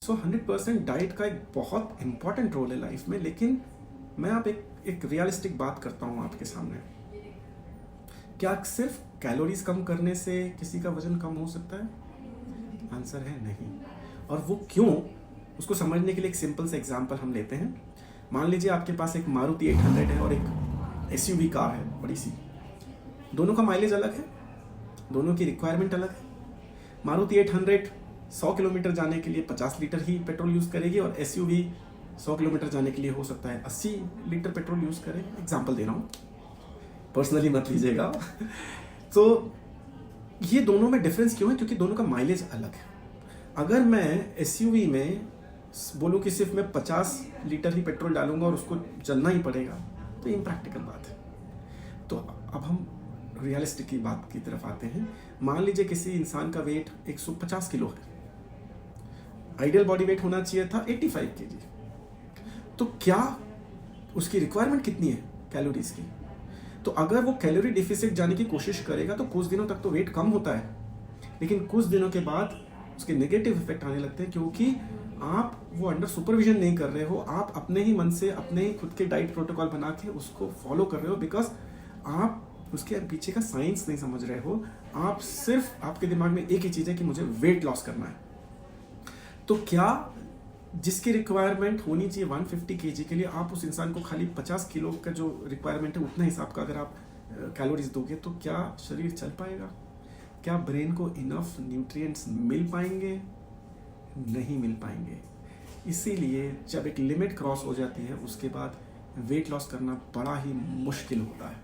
सो 100% diet का एक बहुत इंपॉर्टेंट रोल है लाइफ में, लेकिन मैं आप एक रियलिस्टिक बात करता हूँ आपके सामने। क्या सिर्फ कैलोरीज कम करने से किसी का वजन कम हो सकता है? आंसर है नहीं। और वो क्यों, उसको समझने के लिए एक सिंपल सा एग्जांपल हम लेते हैं। मान लीजिए आपके पास एक मारुति 800 है और एक एसयूवी कार है बड़ी सी। दोनों का माइलेज अलग है, दोनों की रिक्वायरमेंट अलग है। मारुति 800 100 किलोमीटर जाने के लिए 50 लीटर ही पेट्रोल यूज़ करेगी और एसयूवी 100 किलोमीटर जाने के लिए हो सकता है 80 लीटर पेट्रोल यूज़ करे। एग्जाम्पल दे रहा हूँ, पर्सनली मत लीजिएगा। तो ये दोनों में डिफरेंस क्यों है? क्योंकि दोनों का माइलेज अलग है। अगर मैं एसयूवी में बोलूँ कि सिर्फ मैं 50 लीटर ही पेट्रोल डालूंगा और उसको चलना ही पड़ेगा, तो ये इम्प्रैक्टिकल बात है। तो अब हम रियलिस्टिक की बात की तरफ आते हैं। मान लीजिए किसी इंसान का वेट 150 किलो है, आइडियल बॉडी वेट होना चाहिए था 85 केजी। तो क्या उसकी रिक्वायरमेंट कितनी है कैलोरीज की? तो अगर वो कैलोरी डिफिसिट जाने की कोशिश करेगा तो कुछ दिनों तक तो वेट कम होता है, लेकिन कुछ दिनों के बाद उसके नेगेटिव इफेक्ट आने लगते हैं, क्योंकि आप वो अंडर सुपरविजन नहीं कर रहे हो, आप अपने ही मन से अपने ही खुद के डाइट प्रोटोकॉल बना के उसको फॉलो कर रहे हो, बिकॉज आप उसके पीछे का साइंस नहीं समझ रहे हो। आप सिर्फ, आपके दिमाग में एक ही चीज़ है कि मुझे वेट लॉस करना है। तो क्या जिसकी रिक्वायरमेंट होनी चाहिए 150 केजी के लिए, आप उस इंसान को खाली 50 किलो का जो रिक्वायरमेंट है उतना हिसाब का अगर आप कैलोरीज दोगे, तो क्या शरीर चल पाएगा? क्या ब्रेन को इनफ न्यूट्रिएंट्स मिल पाएंगे? नहीं मिल पाएंगे। इसीलिए जब एक लिमिट क्रॉस हो जाती है उसके बाद वेट लॉस करना बड़ा ही मुश्किल होता है।